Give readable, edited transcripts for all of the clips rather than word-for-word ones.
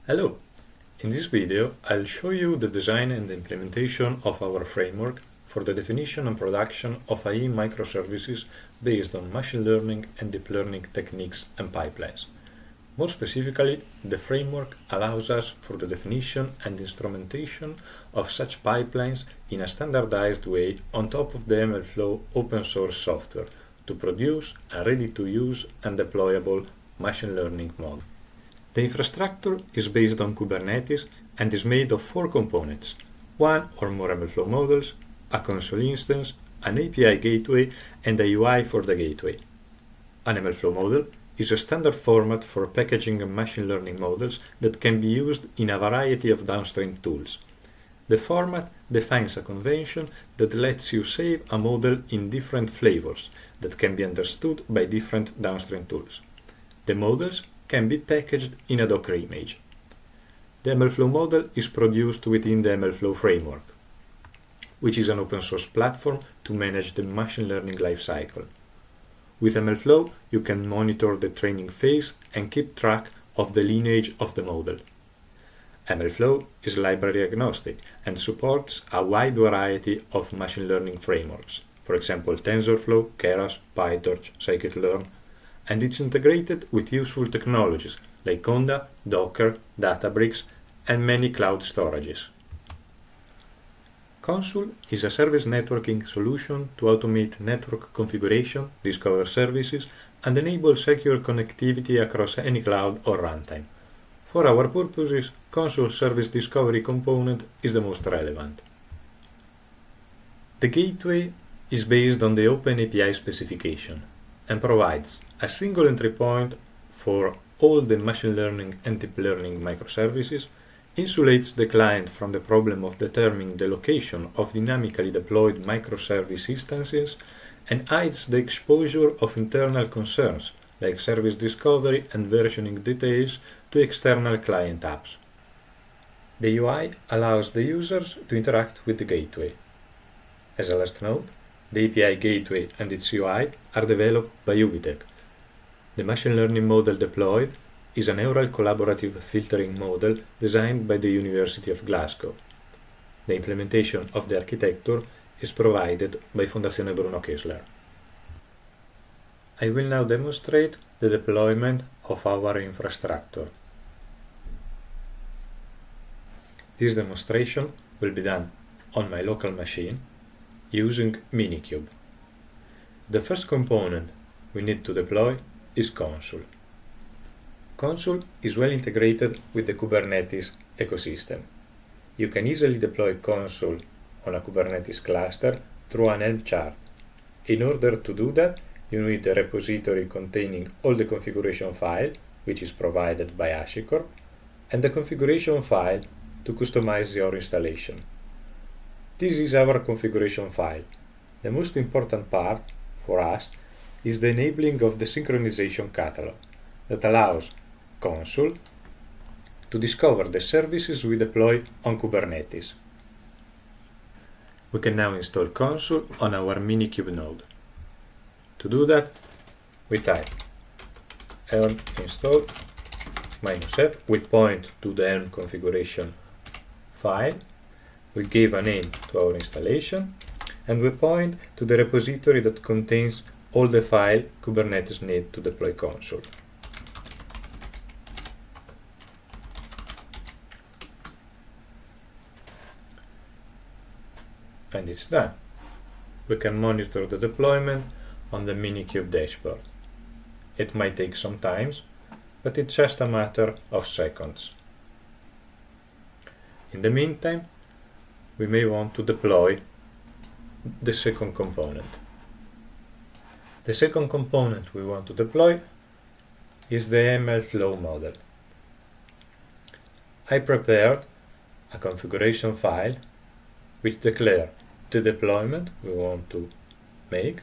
Hello! In this video, I'll show you the design and implementation of our framework for the definition and production of AI microservices based on machine learning and deep learning techniques and pipelines. More specifically, the framework allows us for the definition and instrumentation of such pipelines in a standardized way on top of the MLflow open source software to produce a ready-to-use and deployable machine learning model. The infrastructure is based on Kubernetes and is made of 4 components: one or more MLflow models, a console instance, an API gateway, and a UI for the gateway. An MLflow model is a standard format for packaging machine learning models that can be used in a variety of downstream tools. The format defines a convention that lets you save a model in different flavors that can be understood by different downstream tools. The models can be packaged in a Docker image. The MLflow model is produced within the MLflow framework, which is an open source platform to manage the machine learning lifecycle. With MLflow, you can monitor the training phase and keep track of the lineage of the model. MLflow is library agnostic and supports a wide variety of machine learning frameworks, for example TensorFlow, Keras, PyTorch, Scikit-learn, and it's integrated with useful technologies like Conda, Docker, Databricks, and many cloud storages. Consul is a service networking solution to automate network configuration, discover services, and enable secure connectivity across any cloud or runtime. For our purposes, Consul Service Discovery component is the most relevant. The gateway is based on the OpenAPI specification and provides a single entry point for all the machine learning and deep learning microservices, insulates the client from the problem of determining the location of dynamically deployed microservice instances, and hides the exposure of internal concerns like service discovery and versioning details to external client apps. The UI allows the users to interact with the gateway. As a last note, the API gateway and its UI are developed by WP5. The machine learning model deployed is a neural collaborative filtering model designed by the University of Glasgow. The implementation of the architecture is provided by Fondazione Bruno Kessler. I will now demonstrate the deployment of our infrastructure. This demonstration will be done on my local machine using Minikube. The first component we need to deploy is Consul. Consul is well integrated with the Kubernetes ecosystem. You can easily deploy Consul on a Kubernetes cluster through an Helm chart. In order to do that, you need a repository containing all the configuration file, which is provided by HashiCorp, and the configuration file to customize your installation. This is our configuration file. The most important part for us is the enabling of the synchronization catalog that allows Consul to discover the services we deploy on Kubernetes. We can now install Consul on our Minikube node. To do that, we type helm install -f, we point to the Helm configuration file, we give a name to our installation, and we point to the repository that contains all the file Kubernetes needs to deploy Consul. And it's done. We can monitor the deployment on the Minikube dashboard. It might take some time, but it's just a matter of seconds. In the meantime, we may want to deploy the second component. The second component we want to deploy is the MLflow model. I prepared a configuration file which declares the deployment we want to make,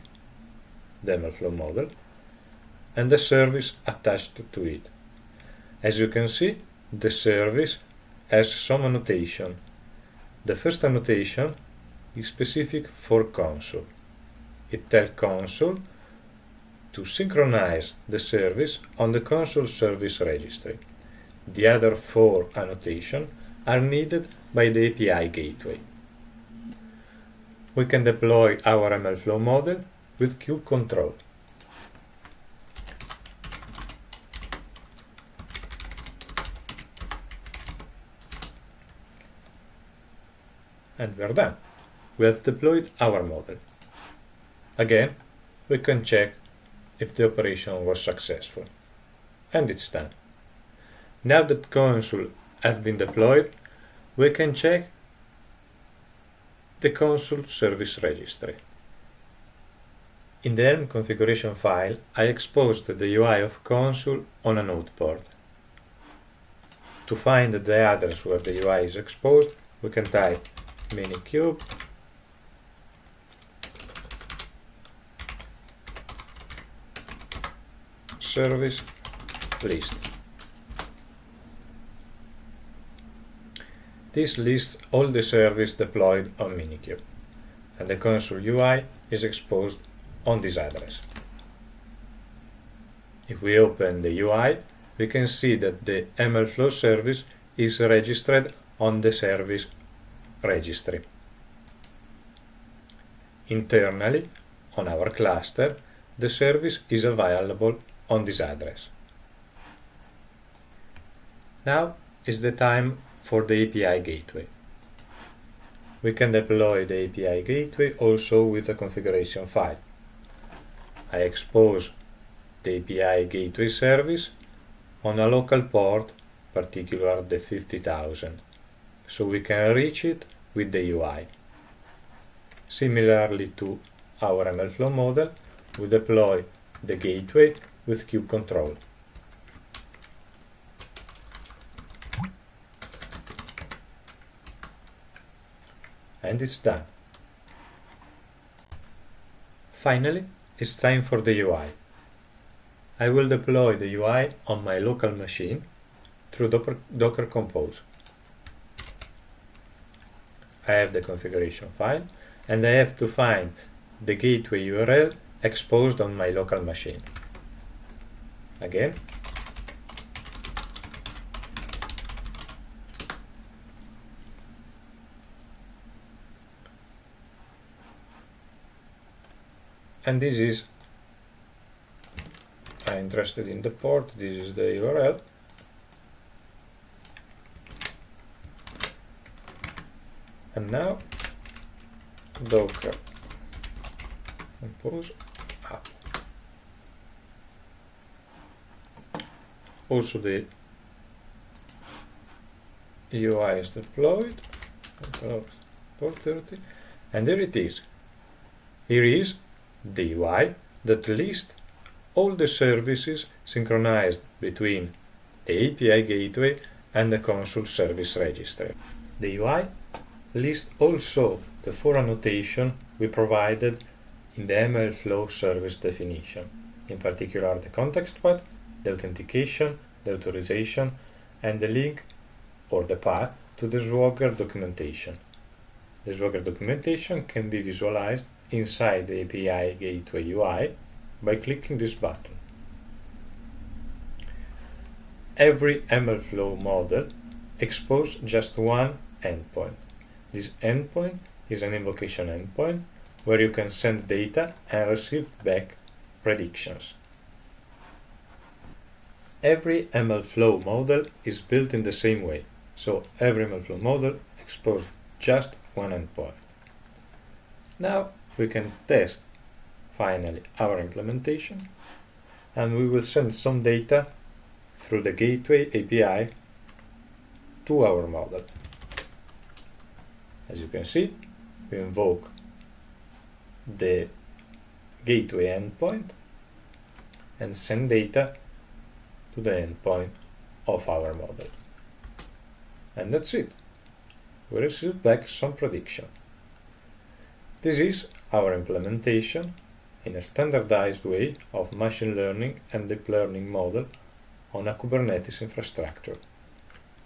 the MLflow model, and the service attached to it. As you can see, the service has some annotation. The first annotation is specific for Consul. It tells Consul to synchronize the service on the Consul service registry. The other 4 annotations are needed by the API gateway. We can deploy our MLflow model with kube control. And we're done. We have deployed our model. Again, we can check if the operation was successful. And it's done. Now that console has been deployed, we can check the console service registry. In the Helm configuration file, I exposed the UI of console on a node port. To find the address where the UI is exposed, we can type minikube service list. This lists all the services deployed on Minikube, and the console UI is exposed on this address. If we open the UI, we can see that the MLflow service is registered on the service registry. Internally, on our cluster, the service is available on this address. Now is the time for the API gateway. We can deploy the API gateway also with a configuration file. I expose the API gateway service on a local port, particularly the 50,000, so we can reach it with the UI. Similarly to our MLflow model, we deploy the gateway with kube control. And it's done. Finally, it's time for the UI. I will deploy the UI on my local machine through Docker Compose. I have the configuration file, and I have to find the gateway URL exposed on my local machine. Again, and this is, I'm interested in the port, this is the URL. And now Docker Compose up. Also the UI is deployed, port 30, and there it is. Here is the UI that lists all the services synchronized between the API gateway and the console service registry. The UI lists also the 4 annotations we provided in the MLflow service definition, in particular the context path, the authentication, the authorization, and the link or the path to the Swagger documentation. The Swagger documentation can be visualized inside the API Gateway UI by clicking this button. Every MLflow model exposes just one endpoint. This endpoint is an invocation endpoint where you can send data and receive back predictions. Every MLflow model is built in the same way, so every MLflow model exposes just one endpoint. Now we can test finally our implementation, and we will send some data through the Gateway API to our model. As you can see, we invoke the gateway endpoint and send data to the endpoint of our model. And that's it. We receive back some prediction. This is our implementation in a standardized way of machine learning and deep learning model on a Kubernetes infrastructure.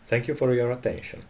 Thank you for your attention.